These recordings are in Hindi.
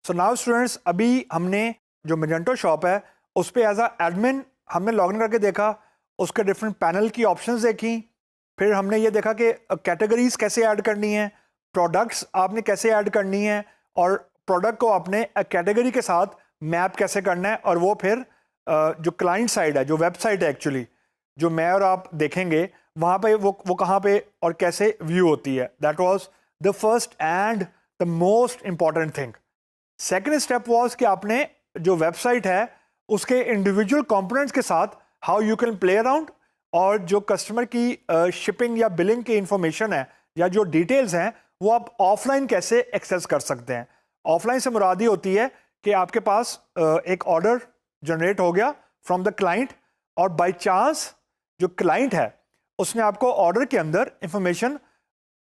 सो नाउ स्टूडेंट्स, अभी हमने जो मेजेंटो शॉप है उस पर एज अ एडमिन हमने लॉगिन करके देखा, उसके डिफरेंट पैनल की ऑप्शंस देखी, फिर हमने ये देखा कि कैटेगरीज कैसे ऐड करनी है, प्रोडक्ट्स आपने कैसे ऐड करनी है, और प्रोडक्ट को आपने कैटेगरी के साथ मैप कैसे करना है, और वो फिर जो क्लाइंट साइड है, जो वेबसाइट है एक्चुअली, जो मैं और आप देखेंगे वहाँ पे वो कहाँ पे और कैसे व्यू होती है। That was the first and the most important thing. Second step was कि आपने जो वेबसाइट है उसके इंडिविजुअल कंपोनेंट्स के साथ how you can play around, और जो कस्टमर की शिपिंग या बिलिंग की इंफॉर्मेशन है या जो डिटेल्स हैं वो आप ऑफलाइन कैसे एक्सेस कर सकते हैं। ऑफलाइन से मुरादी होती है कि आपके पास एक ऑर्डर जनरेट हो गया फ्रॉम द क्लाइंट, और बाय चांस जो क्लाइंट है उसने आपको ऑर्डर के अंदर इंफॉर्मेशन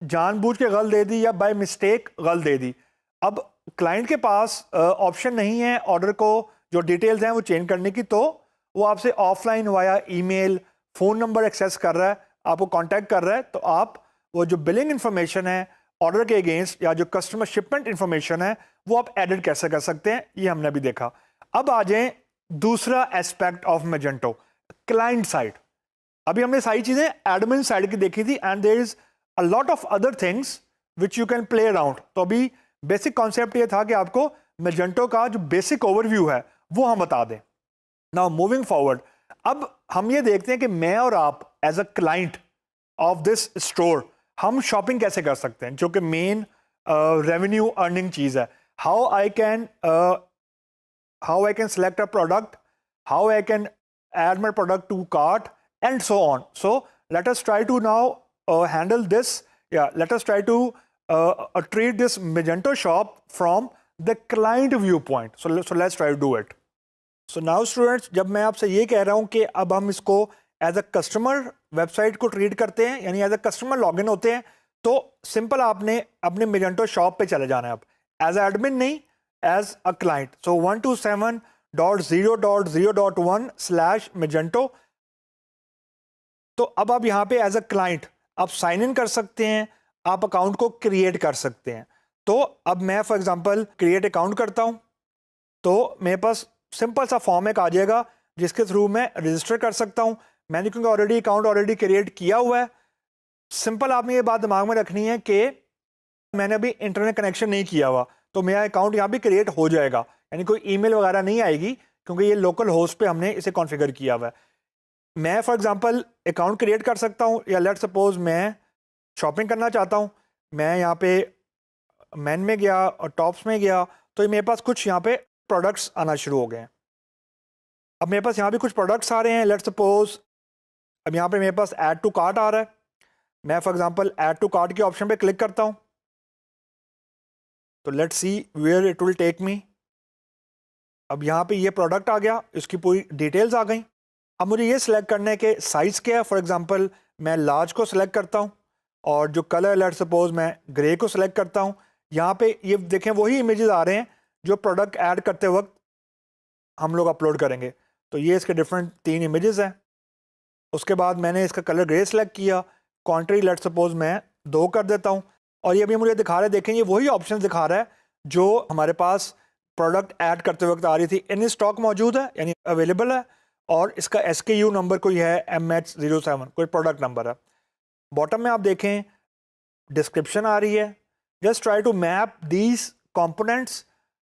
जानबूझ के गलत दे दी या बाय मिस्टेक गलत दे दी। अब क्लाइंट के पास ऑप्शन नहीं है ऑर्डर को जो डिटेल्स हैं वो चेंज करने की, तो वो आपसे offline via email, phone number access कर रहा है, आपको कांटेक्ट कर रहा है, तो आप वो जो बिलिंग इंफॉर्मेशन है ऑर्डर के अगेंस्ट या जो कस्टमर शिपमेंट इंफॉर्मेशन है वो आप एडिट कैसे कर सकते हैं, ये हमने अभी देखा। अब आ जाए दूसरा aspect of Magento, client side. अभी हमने सारी चीज़ें एडमिन साइड की देखी थी, and there is a lot of other things which you can play around. तो अभी बेसिक कॉन्सेप्ट ये था कि आपको मेजेंटो का जो बेसिक ओवरव्यू है वो हम बता दें। नाउ मूविंग फॉरवर्ड, अब हम ये देखते हैं कि मैं और आप as a client of this store हम शॉपिंग कैसे कर सकते हैं, जो कि मेन रेवेन्यू अर्निंग चीज़ है। How I can select a product, how I can add my product to cart, and so on. So let us try to now handle this. Yeah, let us try to treat this Magento shop from the client viewpoint. So let's try to do it. So now students, जब मैं आपसे ये कह रहा हूँ कि अब हम इसको एज अ कस्टमर वेबसाइट को ट्रीट करते हैं, यानी एज अ कस्टमर लॉगिन होते हैं, तो सिंपल आपने अपने मेजेंटो शॉप पे चले जाना है। अब एज अ एडमिन नहीं, as a client. So 127.0.0.1/Magento। तो अब आप यहाँ पे एज अ क्लाइंट आप साइन इन कर सकते हैं, आप अकाउंट को क्रिएट कर सकते हैं। तो अब मैं फॉर एग्जांपल क्रिएट अकाउंट करता हूँ, तो मेरे पास सिंपल सा फॉर्म एक आ जाएगा जिसके थ्रू मैं रजिस्टर कर सकता हूँ। मैंने क्योंकि ऑलरेडी अकाउंट ऑलरेडी क्रिएट किया हुआ है। सिंपल आपने ये बात दिमाग में रखनी है कि मैंने अभी इंटरनेट कनेक्शन नहीं किया हुआ, तो मेरा अकाउंट यहाँ भी क्रिएट हो जाएगा, यानी कोई ईमेल वगैरह नहीं आएगी क्योंकि ये लोकल होस्ट पे हमने इसे कॉन्फ़िगर किया हुआ है। मैं फॉर एग्जांपल अकाउंट क्रिएट कर सकता हूँ, या लेट सपोज मैं शॉपिंग करना चाहता हूँ। मैं यहाँ पे मेन में गया और टॉप्स में गया, तो मेरे पास कुछ यहाँ पे प्रोडक्ट्स आना शुरू हो गए हैं। अब मेरे पास यहाँ भी कुछ प्रोडक्ट्स आ रहे हैं। लेट सपोज अब यहाँ पे मेरे पास ऐड टू कार्ट आ रहा है। मैं for example add to cart के ऑप्शन पे क्लिक करता हूँ, तो let's see where it will take me. अब यहाँ पे ये प्रोडक्ट आ गया, इसकी पूरी डिटेल्स आ गई। अब मुझे ये सिलेक्ट करना है कि साइज़ क्या है। फॉर एग्जांपल मैं लार्ज को सिलेक्ट करता हूँ, और जो कलर लेट सपोज मैं ग्रे को सिलेक्ट करता हूँ। यहाँ पे ये देखें वही इमेजेस आ रहे हैं जो प्रोडक्ट ऐड करते वक्त हम लोग अपलोड करेंगे। तो ये इसके डिफरेंट 3 इमेजेस हैं। उसके बाद मैंने इसका कलर ग्रे सेलेक्ट किया, कॉन्ट्री लेट सपोज मैं 2 कर देता हूँ, और ये भी मुझे दिखा रहा है, देखें ये वही ऑप्शन दिखा रहा है जो हमारे पास प्रोडक्ट ऐड करते वक्त आ रही थी। इन स्टॉक मौजूद है, यानी अवेलेबल है, और इसका SKU नंबर कोई है MH07, कोई प्रोडक्ट नंबर है। बॉटम में आप देखें डिस्क्रिप्शन आ रही है। Just try to map these components.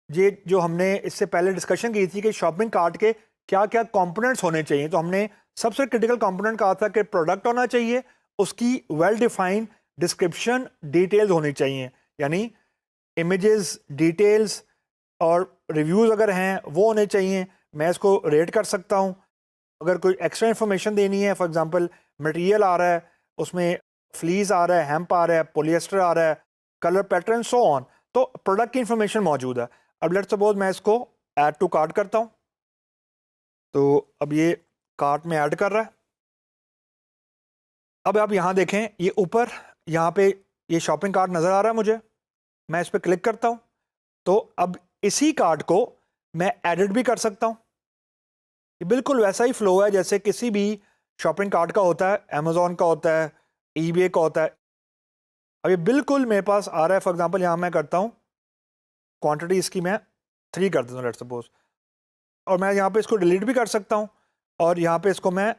ये जो हमने इससे पहले डिस्कशन की थी कि शॉपिंग कार्ट के क्या क्या कंपोनेंट्स होने चाहिए, तो हमने सबसे क्रिटिकल कंपोनेंट कहा था कि प्रोडक्ट होना चाहिए, उसकी वेल डिफाइंड डिस्क्रिप्शन डिटेल्स होनी चाहिए, यानी इमेजेस, डिटेल्स और रिव्यूज़ अगर हैं वो होने चाहिए। मैं इसको रेट कर सकता हूँ। अगर कोई एक्स्ट्रा इन्फॉर्मेशन देनी है, फॉर एग्जांपल मटेरियल आ रहा है, उसमें फ्लीस आ रहा है, हेम्प आ रहा है, पॉलिएस्टर आ रहा है, कलर पैटर्न, सो ऑन, तो प्रोडक्ट की इंफॉर्मेशन मौजूद है। अब लेट्स सपोज मैं इसको ऐड टू कार्ट करता हूँ, तो अब ये कार्ट में ऐड कर रहा है। अब आप यहाँ देखें, ये ऊपर यहाँ पे ये शॉपिंग कार्ट नज़र आ रहा है मुझे। मैं इस पर क्लिक करता हूँ, तो अब इसी कार्ट को मैं एडिट भी कर सकता हूँ। ये बिल्कुल वैसा ही फ्लो है जैसे किसी भी शॉपिंग कार्ट का होता है, अमेजोन का होता है, ईबे का होता है। अब ये बिल्कुल मेरे पास आ रहा है। फॉर एग्जांपल यहाँ मैं करता हूँ क्वांटिटी इसकी मैं 3 कर देता हूँ लेट्स सपोज, और मैं यहाँ पे इसको डिलीट भी कर सकता हूँ और यहाँ पे इसको मैं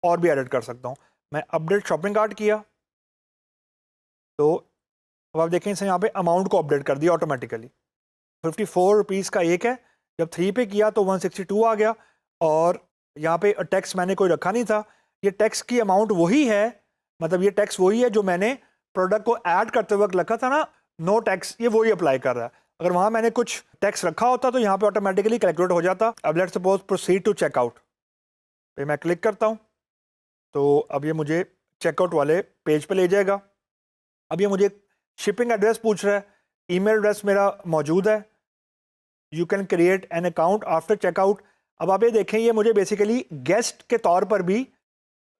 और भी एडिट कर सकता हूँ। मैं अपडेट शॉपिंग कार्ट किया तो अब आप देखें इसने यहाँ पे अमाउंट को अपडेट कर दिया ऑटोमेटिकली। 54 रुपीज़ का एक है, जब 3 पे किया तो 162 आ गया, और यहाँ पे टैक्स मैंने कोई रखा नहीं था। ये टैक्स की अमाउंट वही है, मतलब ये टैक्स वही है जो मैंने प्रोडक्ट को ऐड करते वक्त रखा था ना, नो टैक्स, ये वही अप्लाई कर रहा है। अगर वहाँ मैंने कुछ टैक्स रखा होता तो यहाँ पे ऑटोमेटिकली कैलकुलेट हो जाता। अब let's suppose proceed to checkout पे मैं क्लिक करता हूँ तो अब ये मुझे चेकआउट वाले पेज पे ले जाएगा। अब ये मुझे शिपिंग एड्रेस पूछ रहा है, ईमेल एड्रेस मेरा मौजूद है, you can create an account after checkout. अब आप ये देखें ये मुझे बेसिकली गेस्ट के तौर पर भी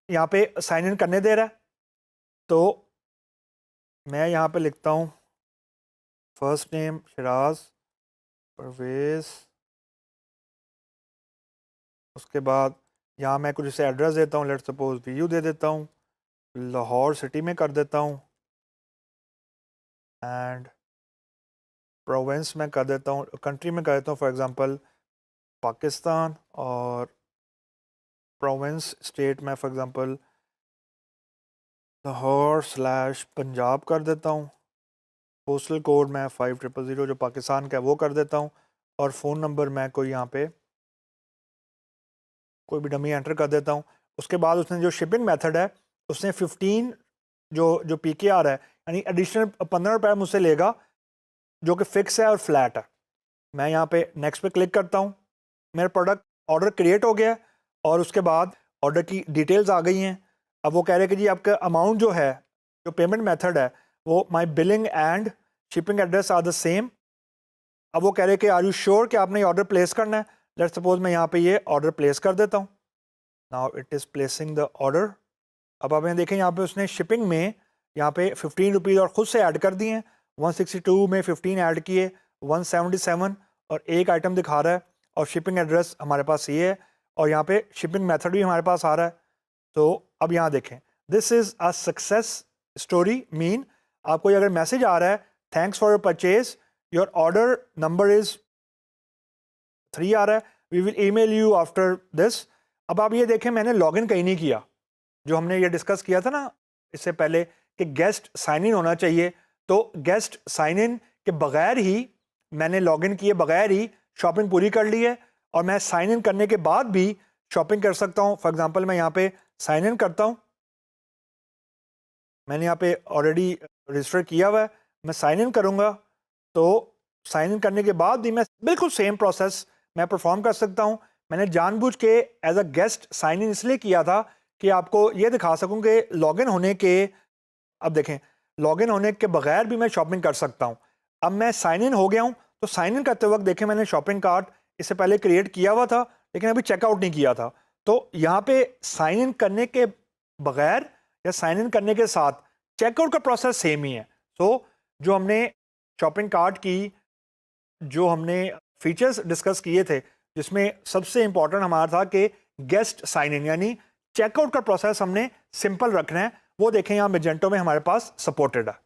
यहाँ पे साइन इन करने दे रहा है। तो मैं यहाँ पे लिखता हूँ फर्स्ट नेम शिराज परवेज़, उसके बाद यहाँ मैं कुछ इसे एड्रेस देता हूँ, लेट्स सपोज वीयू दे देता हूँ, लाहौर सिटी में कर देता हूँ, एंड प्रोविंस में कर देता हूँ, कंट्री में कर देता हूँ फॉर एग्जांपल पाकिस्तान, और प्रोविंस स्टेट में फॉर एग्जांपल लाहौर / पंजाब कर देता हूँ। पोस्टल कोड मैं 5000 जो पाकिस्तान का है वो कर देता हूँ, और फ़ोन नंबर मैं कोई यहाँ पे कोई भी डमी एंटर कर देता हूँ। उसके बाद उसने जो शिपिंग मेथड है उसने 15 जो PKR है यानी एडिशनल 15 रुपये मुझसे लेगा, जो कि फ़िक्स है और फ्लैट है। मैं यहाँ पे नेक्स्ट पे क्लिक करता हूँ, मेरा प्रोडक्ट ऑर्डर क्रिएट हो गया और उसके बाद ऑर्डर की डिटेल्स आ गई हैं। अब वो कह रहे हैं कि जी आपका अमाउंट जो है, जो पेमेंट मेथड है वो my billing and shipping address are the same. अब वो कह रहे हैं कि आर यू श्योर कि आपने ऑर्डर प्लेस करना है। लेट्स सपोज मैं यहाँ पे ये ऑर्डर प्लेस कर देता हूँ। Now it is placing the order. अब आप यहाँ देखें यहाँ पे उसने शिपिंग में यहाँ पे 15 रुपीज़ और ख़ुद से ऐड कर दिए हैं। 162 में 15 ऐड किए, 177 और एक आइटम दिखा रहा है, और शिपिंग एड्रेस हमारे पास ये है, और यहाँ पे शिपिंग मेथड भी हमारे पास आ रहा है। तो अब यहाँ देखें, this is a success story. Mean आपको अगर मैसेज आ रहा है thanks for your purchase, your order number is 3 आ रहा है, we will email you after this. अब आप ये देखें मैंने लॉगिन कहीं नहीं किया, जो हमने ये डिस्कस किया था ना इससे पहले कि गेस्ट साइन इन होना चाहिए। तो गेस्ट साइन इन के बगैर ही, मैंने लॉगिन किए बगैर ही शॉपिंग पूरी कर ली है, और मैं साइन इन करने के बाद भी शॉपिंग कर सकता हूँ। फॉर एग्जांपल मैं यहाँ पे साइन इन करता हूँ, मैंने यहाँ पे ऑलरेडी रजिस्टर किया हुआ है, मैं साइन इन करूँगा तो साइन इन करने के बाद भी मैं बिल्कुल सेम प्रोसेस मैं परफॉर्म कर सकता हूँ। मैंने जानबूझ के as a guest sign in इसलिए किया था कि आपको ये दिखा सकूँ कि लॉगिन होने के, अब देखें लॉगिन होने के बगैर भी मैं शॉपिंग कर सकता हूँ। अब मैं साइन इन हो गया हूँ, तो साइन इन करते वक्त देखें मैंने शॉपिंग कार्ट इससे पहले क्रिएट किया हुआ था लेकिन अभी चेकआउट नहीं किया था। तो यहाँ पे साइन इन करने के बगैर या साइन इन करने के साथ चेकआउट का प्रोसेस सेम ही है। सो जो हमने शॉपिंग कार्ट की जो हमने फीचर्स डिस्कस किए थे, जिसमें सबसे इंपॉर्टेंट हमारा था कि गेस्ट साइन इन यानी चेकआउट का प्रोसेस हमने सिंपल रखना है, वो देखें यहाँ मैजेंटो में हमारे पास सपोर्टेड है।